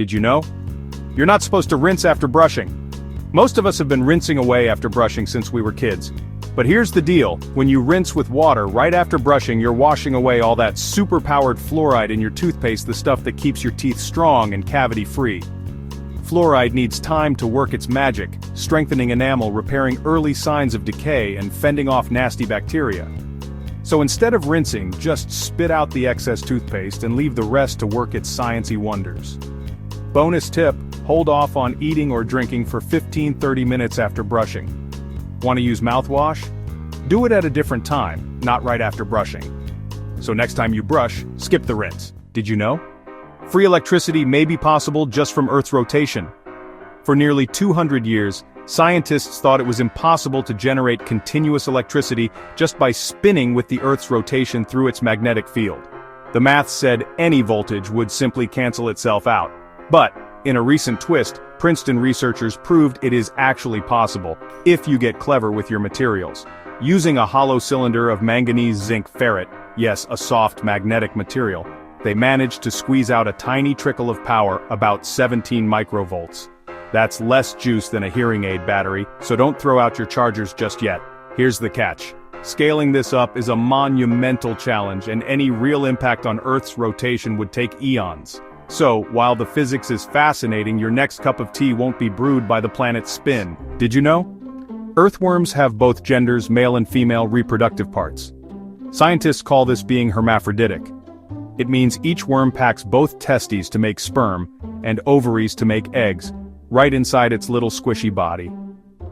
Did you know? You're not supposed to rinse after brushing. Most of us have been rinsing away after brushing since we were kids. But here's the deal, when you rinse with water right after brushing, you're washing away all that super-powered fluoride in your toothpaste, the stuff that keeps your teeth strong and cavity-free. Fluoride needs time to work its magic, strengthening enamel, repairing early signs of decay, and fending off nasty bacteria. So instead of rinsing, just spit out the excess toothpaste and leave the rest to work its sciencey wonders. Bonus tip, hold off on eating or drinking for 15-30 minutes after brushing. Want to use mouthwash? Do it at a different time, not right after brushing. So next time you brush, skip the rinse. Did you know? Free electricity may be possible just from Earth's rotation. For nearly 200 years, scientists thought it was impossible to generate continuous electricity just by spinning with the Earth's rotation through its magnetic field. The math said any voltage would simply cancel itself out. But, in a recent twist, Princeton researchers proved it is actually possible, if you get clever with your materials. Using a hollow cylinder of manganese zinc ferrite, yes, a soft magnetic material, they managed to squeeze out a tiny trickle of power, about 17 microvolts. That's less juice than a hearing aid battery, so don't throw out your chargers just yet. Here's the catch. Scaling this up is a monumental challenge, and any real impact on Earth's rotation would take eons. So, while the physics is fascinating, your next cup of tea won't be brewed by the planet's spin. Did you know? Earthworms have both genders, male and female reproductive parts. Scientists call this being hermaphroditic. It means each worm packs both testes to make sperm, and ovaries to make eggs, right inside its little squishy body.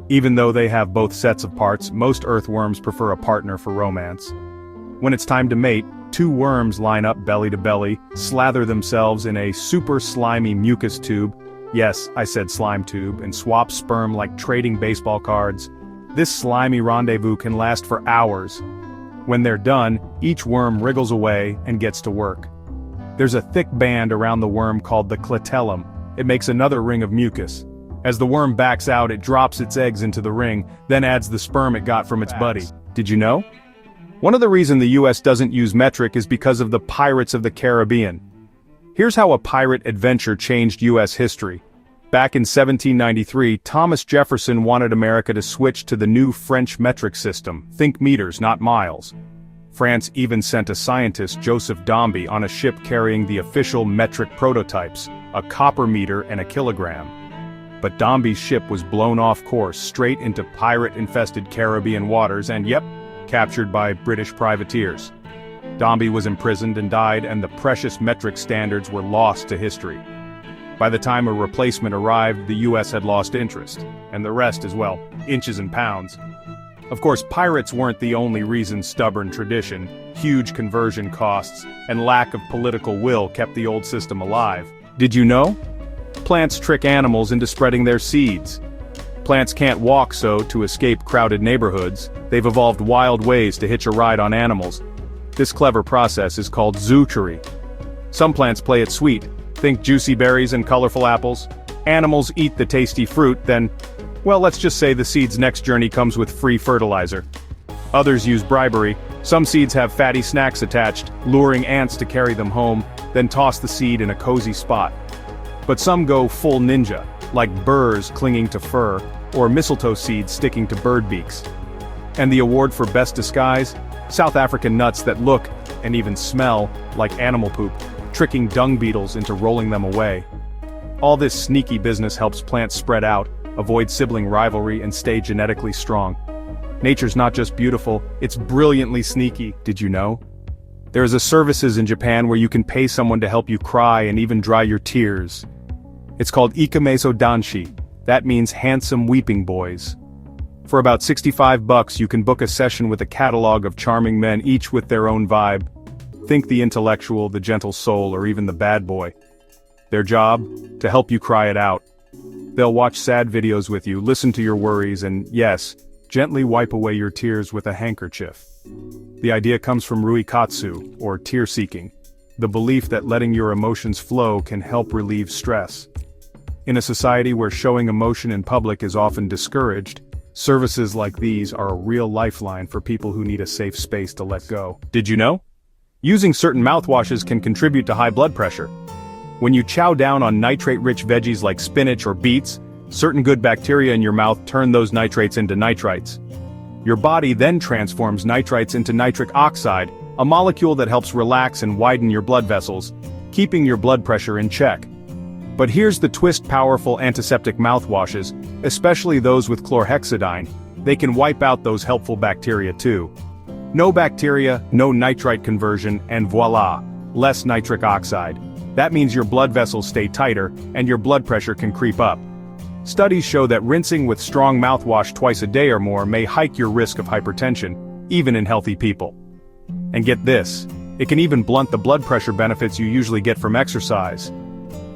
Even though they have both sets of parts, most earthworms prefer a partner for romance. When it's time to mate, two worms line up belly to belly, slather themselves in a super slimy mucus tube, yes, I said slime tube, and swap sperm like trading baseball cards. This slimy rendezvous can last for hours. When they're done, each worm wriggles away and gets to work. There's a thick band around the worm called the clitellum. It makes another ring of mucus. As the worm backs out, it drops its eggs into the ring, then adds the sperm it got from its buddy. Did you know? One of the reasons the US doesn't use metric is because of the Pirates of the Caribbean. Here's how a pirate adventure changed US history. Back in 1793, Thomas Jefferson wanted America to switch to the new French metric system, think meters, not miles. France even sent a scientist, Joseph Dombey, on a ship carrying the official metric prototypes, a copper meter and a kilogram. But Dombey's ship was blown off course straight into pirate-infested Caribbean waters and, yep, captured by British privateers. Dombey was imprisoned and died, and the precious metric standards were lost to history. By the time a replacement arrived, the US had lost interest, and the rest is, well, inches and pounds. Of course, pirates weren't the only reason. Stubborn tradition, huge conversion costs, and lack of political will kept the old system alive. Did you know? Plants trick animals into spreading their seeds. Plants can't walk, so to escape crowded neighborhoods, they've evolved wild ways to hitch a ride on animals. This clever process is called zoochory. Some plants play it sweet. Think juicy berries and colorful apples. Animals eat the tasty fruit, then, well, let's just say the seed's next journey comes with free fertilizer. Others use bribery. Some seeds have fatty snacks attached, luring ants to carry them home, then toss the seed in a cozy spot. But some go full ninja, like burrs clinging to fur, or mistletoe seeds sticking to bird beaks. And the award for best disguise? South African nuts that look, and even smell, like animal poop, tricking dung beetles into rolling them away. All this sneaky business helps plants spread out, avoid sibling rivalry, and stay genetically strong. Nature's not just beautiful, it's brilliantly sneaky. Did you know? There's a services in Japan where you can pay someone to help you cry and even dry your tears. It's called ikameso danshi. That means handsome weeping boys. For about $65, you can book a session with a catalog of charming men, each with their own vibe. Think the intellectual, the gentle soul, or even the bad boy. Their job? To help you cry it out. They'll watch sad videos with you, listen to your worries, and yes, gently wipe away your tears with a handkerchief. The idea comes from ruikatsu, or tear-seeking, the belief that letting your emotions flow can help relieve stress. In a society where showing emotion in public is often discouraged, services like these are a real lifeline for people who need a safe space to let go. Did you know? Using certain mouthwashes can contribute to high blood pressure. When you chow down on nitrate-rich veggies like spinach or beets, certain good bacteria in your mouth turn those nitrates into nitrites. Your body then transforms nitrites into nitric oxide, a molecule that helps relax and widen your blood vessels, keeping your blood pressure in check. But here's the twist: powerful antiseptic mouthwashes, especially those with chlorhexidine, they can wipe out those helpful bacteria too. No bacteria, no nitrite conversion, and voila, less nitric oxide. That means your blood vessels stay tighter, and your blood pressure can creep up. Studies show that rinsing with strong mouthwash twice a day or more may hike your risk of hypertension, even in healthy people. And get this, it can even blunt the blood pressure benefits you usually get from exercise.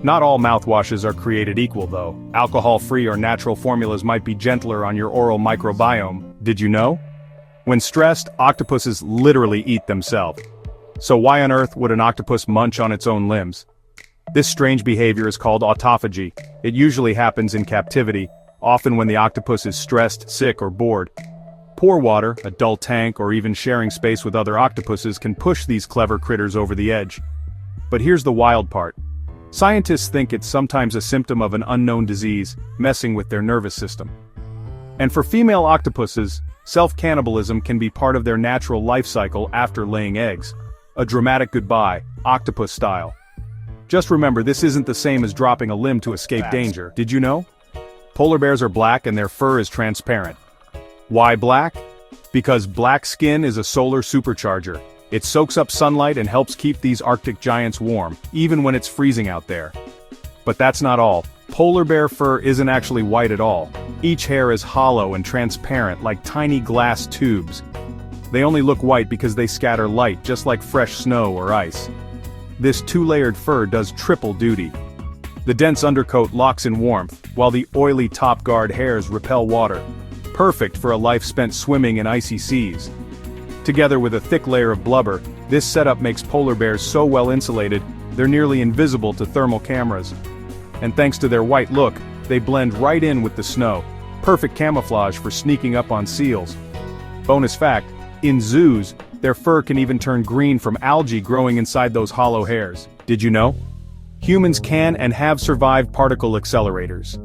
Not all mouthwashes are created equal though. Alcohol-free or natural formulas might be gentler on your oral microbiome, did you know? When stressed, octopuses literally eat themselves. So why on earth would an octopus munch on its own limbs? This strange behavior is called autophagy. It usually happens in captivity, often when the octopus is stressed, sick, or bored. Pour water, a dull tank, or even sharing space with other octopuses can push these clever critters over the edge. But here's the wild part. Scientists think it's sometimes a symptom of an unknown disease, messing with their nervous system. And for female octopuses, self-cannibalism can be part of their natural life cycle after laying eggs. A dramatic goodbye, octopus style. Just remember, this isn't the same as dropping a limb to escape danger, did you know? Polar bears are black and their fur is transparent. Why black? Because black skin is a solar supercharger. It soaks up sunlight and helps keep these Arctic giants warm, even when it's freezing out there. But that's not all. Polar bear fur isn't actually white at all. Each hair is hollow and transparent like tiny glass tubes. They only look white because they scatter light just like fresh snow or ice. This two-layered fur does triple duty. The dense undercoat locks in warmth, while the oily top guard hairs repel water. Perfect for a life spent swimming in icy seas. Together with a thick layer of blubber, this setup makes polar bears so well insulated, they're nearly invisible to thermal cameras. And thanks to their white look, they blend right in with the snow. Perfect camouflage for sneaking up on seals. Bonus fact, in zoos, their fur can even turn green from algae growing inside those hollow hairs. Did you know? Humans can and have survived particle accelerators.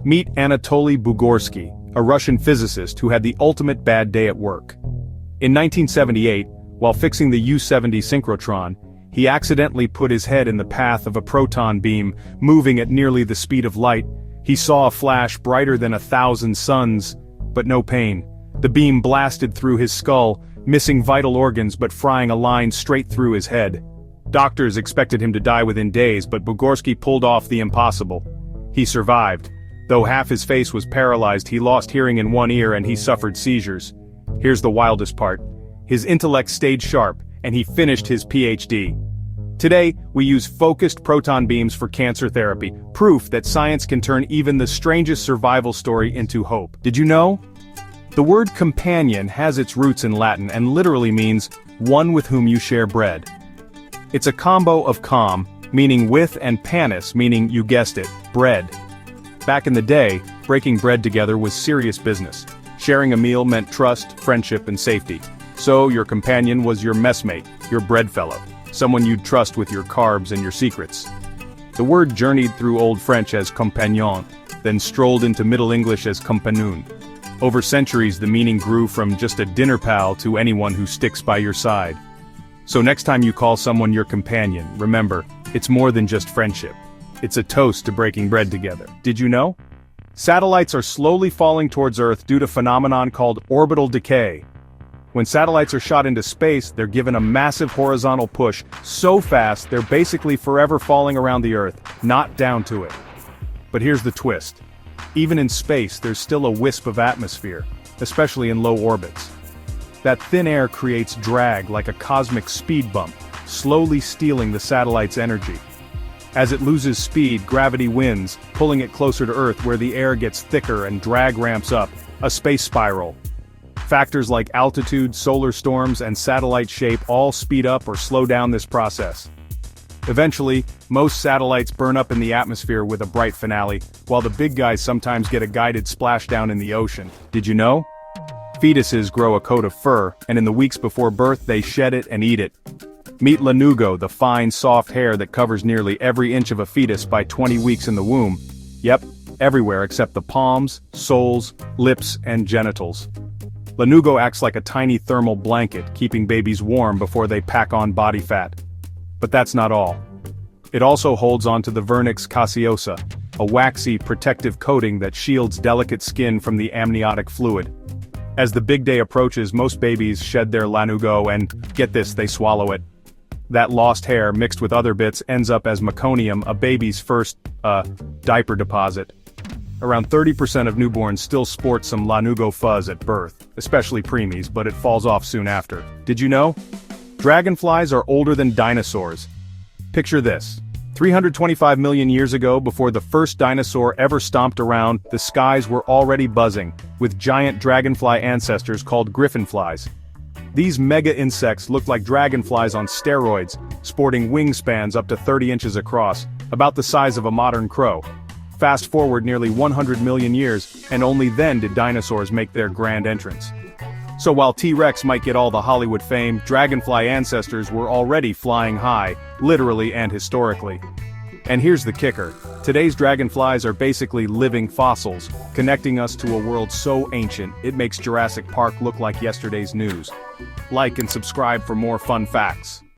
Meet Anatoly Bugorsky, a Russian physicist who had the ultimate bad day at work. In 1978, while fixing the U-70 synchrotron, he accidentally put his head in the path of a proton beam, moving at nearly the speed of light. He saw a flash brighter than 1,000 suns, but no pain. The beam blasted through his skull, missing vital organs but frying a line straight through his head. Doctors expected him to die within days, but Bugorsky pulled off the impossible. He survived. Though half his face was paralyzed, he lost hearing in one ear and he suffered seizures. Here's the wildest part. His intellect stayed sharp, and he finished his PhD. Today, we use focused proton beams for cancer therapy, proof that science can turn even the strangest survival story into hope. Did you know? The word companion has its roots in Latin and literally means one with whom you share bread. It's a combo of com, meaning with, and panis, meaning, you guessed it, bread. Back in the day, breaking bread together was serious business. Sharing a meal meant trust, friendship, and safety. So your companion was your messmate, your breadfellow, someone you'd trust with your carbs and your secrets. The word journeyed through Old French as compagnon, then strolled into Middle English as compagnon. Over centuries, the meaning grew from just a dinner pal to anyone who sticks by your side. So next time you call someone your companion, remember, it's more than just friendship. It's a toast to breaking bread together. Did you know? Satellites are slowly falling towards Earth due to a phenomenon called orbital decay. When satellites are shot into space, they're given a massive horizontal push so fast they're basically forever falling around the Earth, not down to it. But here's the twist. Even in space, there's still a wisp of atmosphere, especially in low orbits. That thin air creates drag like a cosmic speed bump, slowly stealing the satellite's energy. As it loses speed, gravity wins, pulling it closer to Earth where the air gets thicker and drag ramps up, a space spiral. Factors like altitude, solar storms, and satellite shape all speed up or slow down this process. Eventually, most satellites burn up in the atmosphere with a bright finale, while the big guys sometimes get a guided splashdown in the ocean. Did you know? Fetuses grow a coat of fur, and in the weeks before birth they shed it and eat it. Meet lanugo, the fine, soft hair that covers nearly every inch of a fetus by 20 weeks in the womb. Yep, everywhere except the palms, soles, lips, and genitals. Lanugo acts like a tiny thermal blanket, keeping babies warm before they pack on body fat. But that's not all. It also holds onto the vernix caseosa, a waxy, protective coating that shields delicate skin from the amniotic fluid. As the big day approaches, most babies shed their lanugo and, get this, they swallow it. That lost hair, mixed with other bits, ends up as meconium, a baby's first, diaper deposit. Around 30% of newborns still sport some lanugo fuzz at birth, especially preemies, but it falls off soon after. Did you know? Dragonflies are older than dinosaurs. Picture this. 325 million years ago, before the first dinosaur ever stomped around, the skies were already buzzing, with giant dragonfly ancestors called griffinflies. These mega insects look like dragonflies on steroids, sporting wingspans up to 30 inches across, about the size of a modern crow. Fast forward nearly 100 million years, and only then did dinosaurs make their grand entrance. So while T-Rex might get all the Hollywood fame, dragonfly ancestors were already flying high, literally and historically. And here's the kicker. Today's dragonflies are basically living fossils, connecting us to a world so ancient, it makes Jurassic Park look like yesterday's news. Like and subscribe for more fun facts.